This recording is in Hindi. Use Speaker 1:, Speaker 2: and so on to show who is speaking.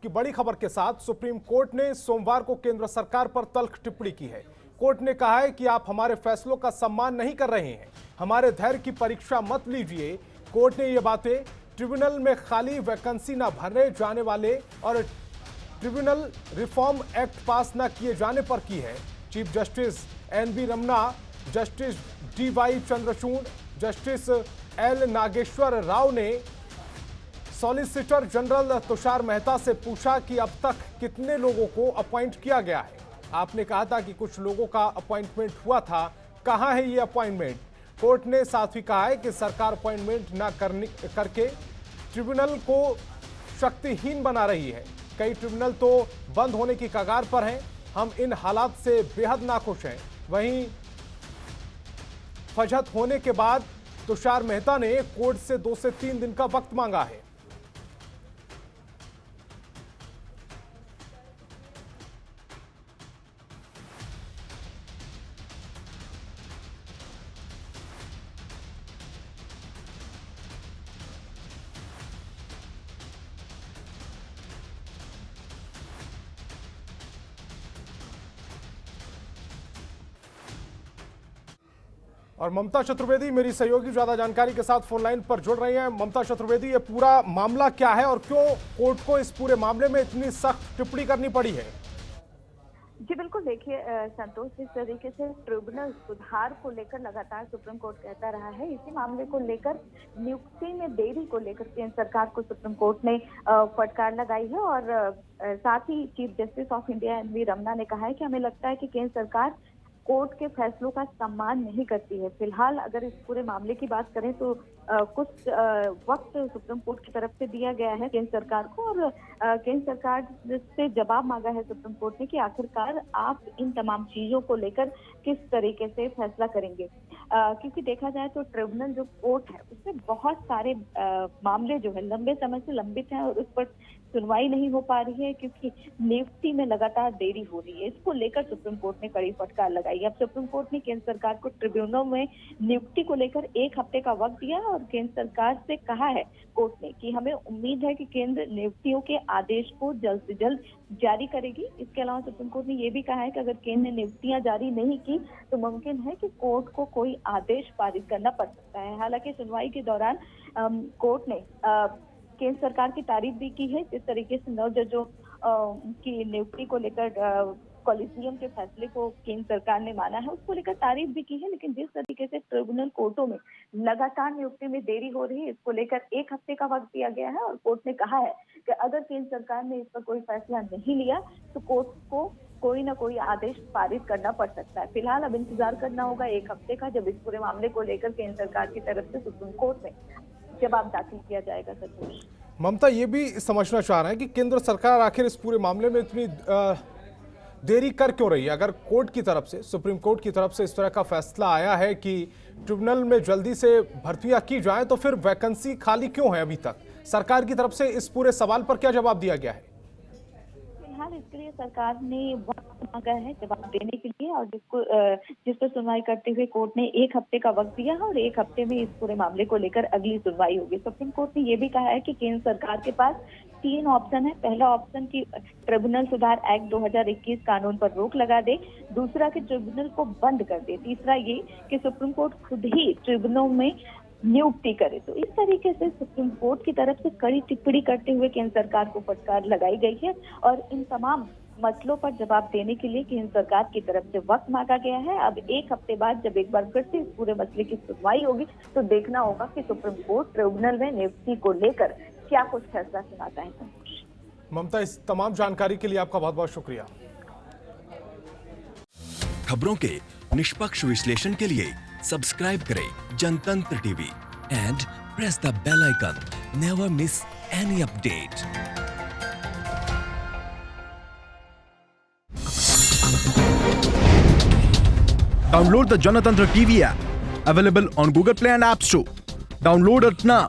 Speaker 1: की बड़ी खबर के साथ सुप्रीम कोर्ट ने सोमवार को केंद्र सरकार पर तल्ख टिप्पणी की है। कोर्ट ने कहा है कि आप हमारे फैसलों का सम्मान नहीं कर रहे हैं, हमारे धैर्य की परीक्षा मत लीजिए। कोर्ट ने ये बातें ट्रिब्यूनल में खाली वैकेंसी न भरने जाने वाले और ट्रिब्यूनल रिफॉर्म एक्ट पास न किए जाने पर की है। Chief justice N V. Ramana, justice D Y. Chandrachud, justice L. Nageswara Rao ने सॉलिसिटर जनरल तुषार मेहता से पूछा कि अब तक कितने लोगों को अपॉइंट किया गया है। आपने कहा था कि कुछ लोगों का अपॉइंटमेंट हुआ था, कहां है ये अपॉइंटमेंट? कोर्ट ने साथ ही कहा है कि सरकार अपॉइंटमेंट न करके ट्रिब्यूनल को शक्तिहीन बना रही है। कई ट्रिब्यूनल तो बंद होने की कगार पर हैं। हम इन हालात से बेहद नाखुश हैं। वहीं फजहत होने के बाद तुषार मेहता ने कोर्ट से 2 से 3 दिन का वक्त मांगा है। और ममता चतुर्वेदी मेरी सहयोगी ज्यादा जानकारी के साथ फोन लाइन पर जुड़ रही हैं। ममता चतुर्वेदी, ये पूरा मामला क्या है और क्यों कोर्ट को इस पूरे मामले में इतनी सख्त टिप्पणी करनी पड़ी है?
Speaker 2: जी बिल्कुल, देखिए संतोष, जिस तरीके से ट्रिब्यूनल सुधार को लेकर लगातार सुप्रीम कोर्ट कहता रहा है, इसी मामले को लेकर नियुक्ति में देरी को लेकर केंद्र सरकार को सुप्रीम कोर्ट ने फटकार लगाई है। और साथ ही chief justice of India N. रमन्ना ने कहा है कि हमें लगता है कि केंद्र सरकार कोर्ट के फैसलों का सम्मान नहीं करती है। फिलहाल अगर इस पूरे मामले की बात करें तो कुछ वक्त सुप्रीम कोर्ट की तरफ से दिया गया है केंद्र सरकार को, और केंद्र सरकार से जवाब मांगा है सुप्रीम कोर्ट ने कि आखिरकार आप इन तमाम चीजों को लेकर किस तरीके से फैसला करेंगे। क्योंकि देखा जाए तो ट्रिब्यूनल जो कोर्ट है उसमें बहुत सारे मामले जो है लंबे समय से लंबित हैं और उस पर सुनवाई नहीं हो पा रही है, क्योंकि नियुक्ति में लगातार देरी हो रही है। इसको लेकर सुप्रीम कोर्ट ने कड़ी फटकार लगाई। अब सुप्रीम कोर्ट ने केंद्र सरकार को ट्रिब्यूनल में नियुक्ति को लेकर 1 हफ्ते का वक्त दिया और केंद्र सरकार से कहा है कोर्ट ने कि हमें उम्मीद है कि केंद्र नियुक्तियों के आदेश को जल्द से जल्द जारी करेगी। इसके अलावा सुप्रीम कोर्ट ने यह भी कहा है कि अगर केंद्र ने नियुक्तियां जारी नहीं की तो मुमकिन है कि कोर्ट को कोई आदेश पारित करना पड़ सकता है। हालांकि सुनवाई के दौरान कोर्ट ने केंद्र सरकार की तारीफ भी की है, जिस तरीके से 9 जजों की नियुक्ति को लेकर कॉलेजियम के फैसले को केंद्र सरकार ने माना है, उसको लेकर तारीफ भी की है। लेकिन जिस तरीके से ट्रिब्यूनल कोर्टों में लगातार नियुक्ति में देरी हो रही है, इसको लेकर 1 हफ्ते का वक्त दिया गया है और कोर्ट ने कहा है कि अगर केंद्र सरकार ने इस पर कोई फैसला नहीं लिया तो कोर्ट को कोई ना कोई आदेश पारित करना पड़ सकता है। फिलहाल अब इंतजार करना होगा 1 हफ्ते का, जब इस पूरे मामले को लेकर केंद्र सरकार की तरफ से सुप्रीम कोर्ट में जवाब दाखिल किया जाएगा। संतोष,
Speaker 1: ममता ये भी समझना चाह रहे हैं कि केंद्र सरकार आखिर इस पूरे मामले में इतनी देरी कर क्यों रही है? अगर कोर्ट की तरफ से, सुप्रीम कोर्ट की तरफ से इस तरह का फैसला आया है कि ट्रिब्यूनल में जल्दी से भर्तियां की जाएं, तो फिर वैकेंसी खाली क्यों है अभी तक? सरकार की तरफ से इस पूरे सवाल पर क्या जवाब दिया गया है?
Speaker 2: फिलहाल इसके लिए सरकार ने वक्त मांगा है जवाब देने के लिए, और जिस पर सुनवाई करते हुए कोर्ट ने 1 हफ्ते का वक्त दिया है और 1 हफ्ते में इस पूरे मामले को लेकर अगली सुनवाई होगी। सुप्रीम कोर्ट ने यह भी कहा है कि केंद्र सरकार के पास 3 ऑप्शन है। पहला ऑप्शन की ट्रिब्यूनल सुधार एक्ट 2021 कानून पर रोक लगा दे, दूसरा कि ट्रिब्यूनल को बंद कर दे, तीसरा ये कि सुप्रीम कोर्ट खुद ही ट्रिब्यूनल में नियुक्ति करे। तो इस तरीके से सुप्रीम कोर्ट की तरफ से कड़ी टिप्पणी करते हुए केंद्र सरकार को फटकार लगाई गई है और इन तमाम मसलों पर जवाब देने के लिए केंद्र सरकार की तरफ से वक्त मांगा गया है। अब 1 हफ्ते बाद जब एक बार फिर से इस पूरे मसले की सुनवाई होगी तो देखना होगा कि सुप्रीम कोर्ट ट्रिब्यूनल में नियुक्ति को लेकर क्या कुछ फैसला सुनाता है।
Speaker 1: ममता, इस तमाम जानकारी के लिए आपका बहुत बहुत शुक्रिया।
Speaker 3: खबरों के निष्पक्ष विश्लेषण के लिए सब्सक्राइब करें Janatantra TV and press the bell icon. Never miss any update.
Speaker 4: Download the Janatantra TV app, available on Google Play and App Store. Download it now.